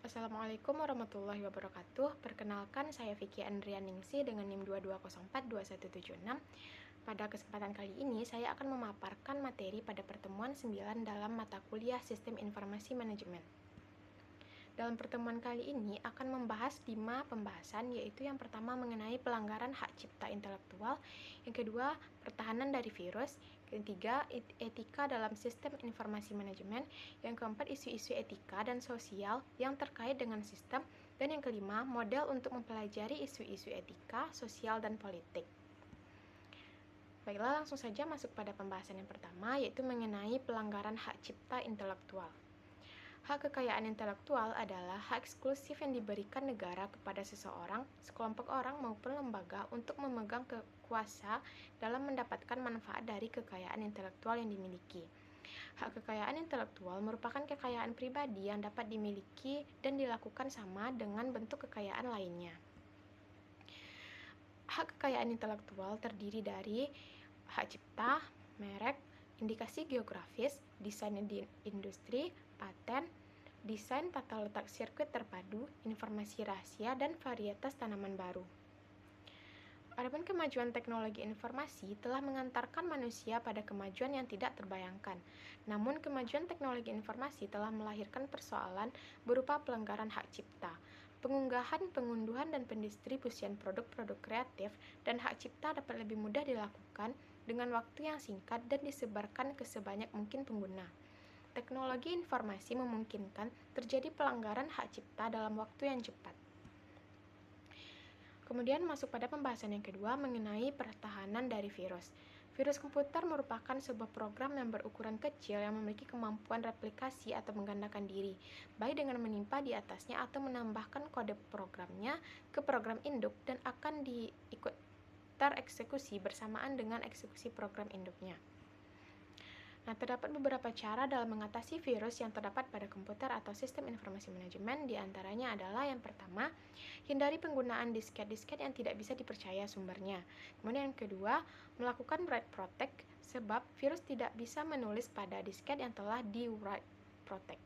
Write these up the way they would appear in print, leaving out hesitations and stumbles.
Assalamualaikum warahmatullahi wabarakatuh. Perkenalkan, saya Vicky Andrianingsih dengan NIM 22042176. Pada kesempatan kali ini, saya akan memaparkan materi pada pertemuan 9 dalam mata kuliah Sistem Informasi Manajemen. Dalam pertemuan kali ini akan membahas 5 pembahasan, yaitu yang pertama mengenai pelanggaran hak cipta intelektual, yang kedua pertahanan dari virus, ketiga etika dalam sistem informasi manajemen, yang keempat isu-isu etika dan sosial yang terkait dengan sistem, dan yang kelima model untuk mempelajari isu-isu etika, sosial, dan politik. Baiklah, langsung saja masuk pada pembahasan yang pertama, yaitu mengenai pelanggaran hak cipta intelektual. Hak kekayaan intelektual adalah hak eksklusif yang diberikan negara kepada seseorang, sekelompok orang, maupun lembaga untuk memegang kuasa dalam mendapatkan manfaat dari kekayaan intelektual yang dimiliki. Hak kekayaan intelektual merupakan kekayaan pribadi yang dapat dimiliki dan dilakukan sama dengan bentuk kekayaan lainnya. Hak kekayaan intelektual terdiri dari hak cipta, merek, indikasi geografis, desain industri, paten, desain tata letak sirkuit terpadu, informasi rahasia, dan varietas tanaman baru. Adapun kemajuan teknologi informasi telah mengantarkan manusia pada kemajuan yang tidak terbayangkan. Namun, kemajuan teknologi informasi telah melahirkan persoalan berupa pelanggaran hak cipta, pengunggahan, pengunduhan, dan pendistribusian produk-produk kreatif, dan hak cipta dapat lebih mudah dilakukan dengan waktu yang singkat dan disebarkan ke sebanyak mungkin pengguna. Teknologi informasi memungkinkan terjadi pelanggaran hak cipta dalam waktu yang cepat. Kemudian masuk pada pembahasan yang kedua mengenai pertahanan dari virus. Virus komputer merupakan sebuah program yang berukuran kecil yang memiliki kemampuan replikasi atau menggandakan diri, baik dengan menimpa di atasnya atau menambahkan kode programnya ke program induk dan akan diikut tereksekusi bersamaan dengan eksekusi program induknya. Nah, terdapat beberapa cara dalam mengatasi virus yang terdapat pada komputer atau sistem informasi manajemen. Di antaranya adalah yang pertama, hindari penggunaan disket-disket yang tidak bisa dipercaya sumbernya. Kemudian yang kedua, melakukan write protect sebab virus tidak bisa menulis pada disket yang telah di write protect.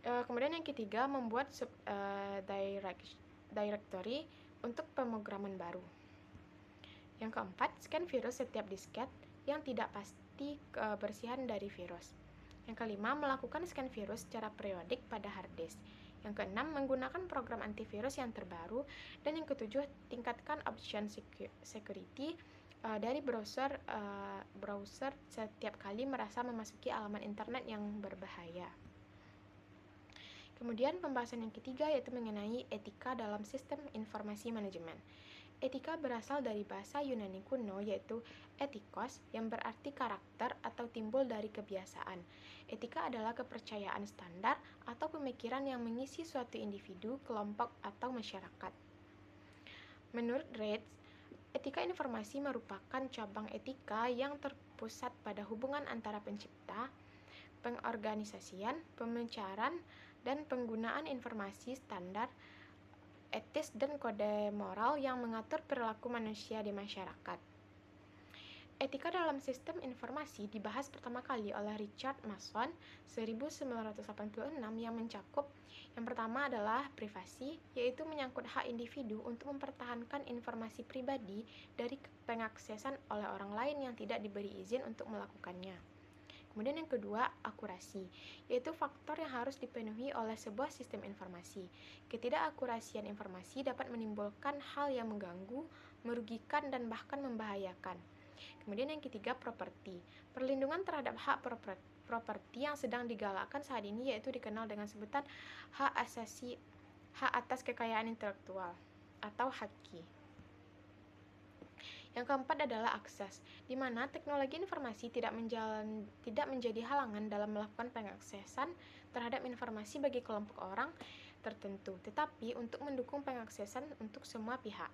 Kemudian yang ketiga, membuat directory untuk pemrograman baru. Yang keempat, scan virus setiap disket yang tidak pasti kebersihan dari virus. Yang kelima, melakukan scan virus secara periodik pada hard disk. Yang keenam, menggunakan program antivirus yang terbaru. Dan yang ketujuh, tingkatkan option security dari browser setiap kali merasa memasuki alamat internet yang berbahaya. Kemudian pembahasan yang ketiga yaitu mengenai etika dalam sistem informasi manajemen. Etika berasal dari bahasa Yunani kuno yaitu etikos yang berarti karakter atau timbul dari kebiasaan. Etika adalah kepercayaan standar atau pemikiran yang mengisi suatu individu, kelompok, atau masyarakat. Menurut Reitz, etika informasi merupakan cabang etika yang terpusat pada hubungan antara pencipta, pengorganisasian, pemecaran, dan penggunaan informasi standar, etis, dan kode moral yang mengatur perilaku manusia di masyarakat. Etika dalam sistem informasi dibahas pertama kali oleh Richard Mason 1986 yang mencakup yang pertama adalah privasi, yaitu menyangkut hak individu untuk mempertahankan informasi pribadi dari pengaksesan oleh orang lain yang tidak diberi izin untuk melakukannya. Kemudian yang kedua, akurasi, yaitu faktor yang harus dipenuhi oleh sebuah sistem informasi. Ketidakakurasian informasi dapat menimbulkan hal yang mengganggu, merugikan, dan bahkan membahayakan. Kemudian yang ketiga, properti. Perlindungan terhadap hak properti yang sedang digalakkan saat ini yaitu dikenal dengan sebutan hak atas kekayaan intelektual atau haki. Yang keempat adalah akses, di mana teknologi informasi tidak menjadi halangan dalam melakukan pengaksesan terhadap informasi bagi kelompok orang tertentu, tetapi untuk mendukung pengaksesan untuk semua pihak.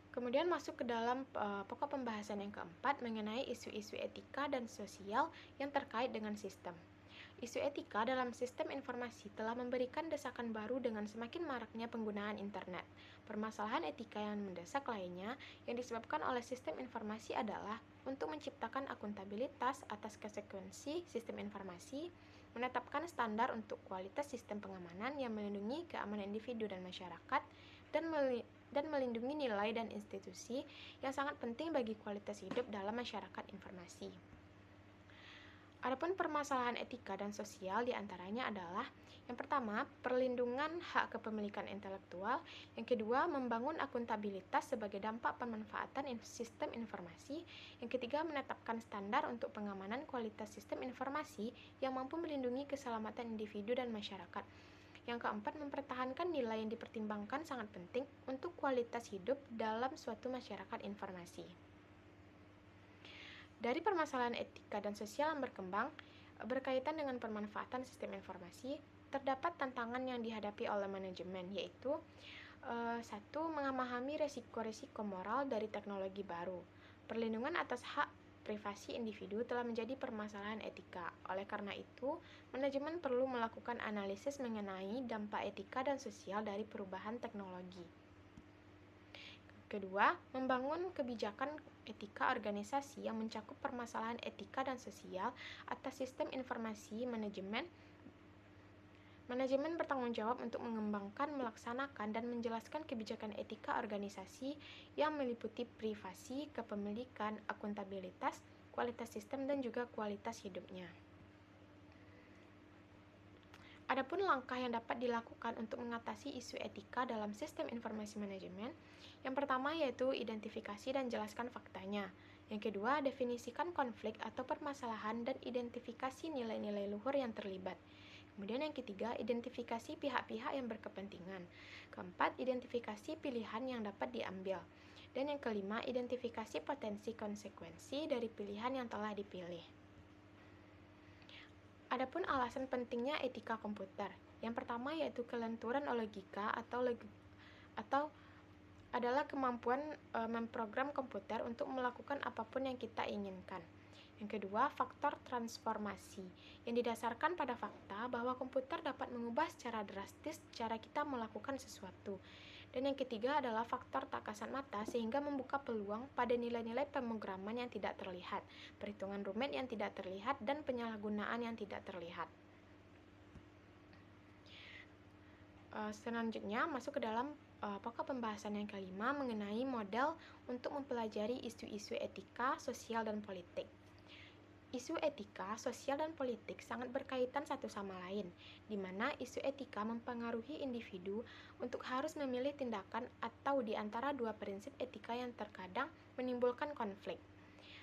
Kemudian masuk ke dalam pokok pembahasan yang keempat mengenai isu-isu etika dan sosial yang terkait dengan sistem. Isu etika dalam sistem informasi telah memberikan desakan baru dengan semakin maraknya penggunaan internet. Permasalahan etika yang mendesak lainnya yang disebabkan oleh sistem informasi adalah untuk menciptakan akuntabilitas atas konsekuensi sistem informasi, menetapkan standar untuk kualitas sistem pengamanan yang melindungi keamanan individu dan masyarakat, dan melindungi nilai dan institusi yang sangat penting bagi kualitas hidup dalam masyarakat informasi. Adapun permasalahan etika dan sosial diantaranya adalah yang pertama, perlindungan hak kepemilikan intelektual, yang kedua, membangun akuntabilitas sebagai dampak pemanfaatan sistem informasi, yang ketiga, menetapkan standar untuk pengamanan kualitas sistem informasi yang mampu melindungi keselamatan individu dan masyarakat. Yang keempat, mempertahankan nilai yang dipertimbangkan sangat penting untuk kualitas hidup dalam suatu masyarakat informasi. Dari permasalahan etika dan sosial yang berkembang berkaitan dengan pemanfaatan sistem informasi, terdapat tantangan yang dihadapi oleh manajemen, yaitu satu, memahami resiko-resiko moral dari teknologi baru. Perlindungan atas hak privasi individu telah menjadi permasalahan etika. Oleh karena itu, manajemen perlu melakukan analisis mengenai dampak etika dan sosial dari perubahan teknologi. Kedua, membangun kebijakan etika organisasi yang mencakup permasalahan etika dan sosial atas sistem informasi manajemen. Manajemen bertanggung jawab untuk mengembangkan, melaksanakan, dan menjelaskan kebijakan etika organisasi yang meliputi privasi, kepemilikan, akuntabilitas, kualitas sistem, dan juga kualitas hidupnya. Adapun langkah yang dapat dilakukan untuk mengatasi isu etika dalam sistem informasi manajemen, yang pertama yaitu identifikasi dan jelaskan faktanya. Yang kedua, definisikan konflik atau permasalahan dan identifikasi nilai-nilai luhur yang terlibat. Kemudian yang ketiga, identifikasi pihak-pihak yang berkepentingan. Keempat, identifikasi pilihan yang dapat diambil. Dan yang kelima, identifikasi potensi konsekuensi dari pilihan yang telah dipilih. Adapun alasan pentingnya etika komputer. Yang pertama yaitu kelenturan logika atau adalah kemampuan memprogram komputer untuk melakukan apapun yang kita inginkan. Yang kedua, faktor transformasi yang didasarkan pada fakta bahwa komputer dapat mengubah secara drastis cara kita melakukan sesuatu. Dan yang ketiga adalah faktor tak kasat mata sehingga membuka peluang pada nilai-nilai pemrograman yang tidak terlihat, perhitungan rumit yang tidak terlihat, dan penyalahgunaan yang tidak terlihat. Selanjutnya masuk ke dalam pokok pembahasan yang kelima mengenai model untuk mempelajari isu-isu etika, sosial, dan politik. Isu etika, sosial, dan politik sangat berkaitan satu sama lain, di mana isu etika mempengaruhi individu untuk harus memilih tindakan atau di antara dua prinsip etika yang terkadang menimbulkan konflik.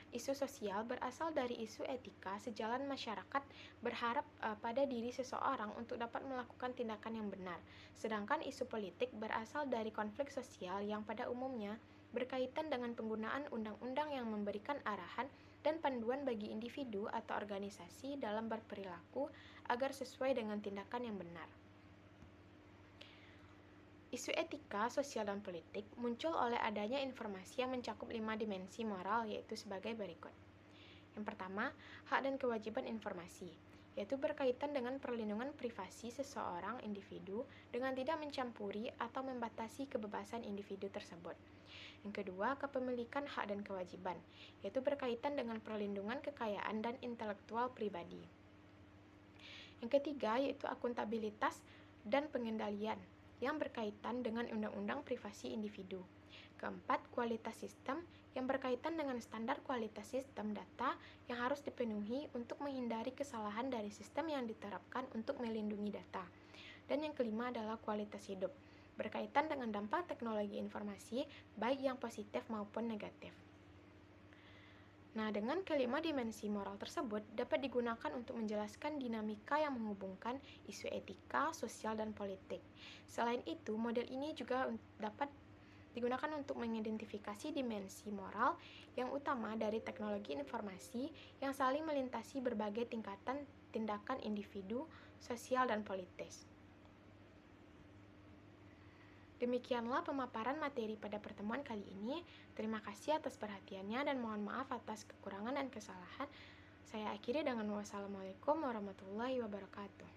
Isu sosial berasal dari isu etika sejalan masyarakat berharap pada diri seseorang untuk dapat melakukan tindakan yang benar, sedangkan isu politik berasal dari konflik sosial yang pada umumnya berkaitan dengan penggunaan undang-undang yang memberikan arahan dan panduan bagi individu atau organisasi dalam berperilaku agar sesuai dengan tindakan yang benar. Isu etika, sosial, dan politik muncul oleh adanya informasi yang mencakup 5 dimensi moral, yaitu sebagai berikut. Yang pertama, hak dan kewajiban informasi, yaitu berkaitan dengan perlindungan privasi seseorang individu dengan tidak mencampuri atau membatasi kebebasan individu tersebut. Yang kedua, kepemilikan hak dan kewajiban, yaitu berkaitan dengan perlindungan kekayaan dan intelektual pribadi. Yang ketiga, yaitu akuntabilitas dan pengendalian, yang berkaitan dengan undang-undang privasi individu. Keempat, kualitas sistem, yang berkaitan dengan standar kualitas sistem data yang harus dipenuhi untuk menghindari kesalahan dari sistem yang diterapkan untuk melindungi data. Dan yang kelima adalah kualitas hidup, berkaitan dengan dampak teknologi informasi, baik yang positif maupun negatif. Nah, dengan kelima dimensi moral tersebut dapat digunakan untuk menjelaskan dinamika yang menghubungkan isu etika, sosial, dan politik. Selain itu, model ini juga dapat digunakan untuk mengidentifikasi dimensi moral yang utama dari teknologi informasi yang saling melintasi berbagai tingkatan tindakan individu, sosial, dan politis. Demikianlah pemaparan materi pada pertemuan kali ini. Terima kasih atas perhatiannya dan mohon maaf atas kekurangan dan kesalahan. Saya akhiri dengan wassalamualaikum warahmatullahi wabarakatuh.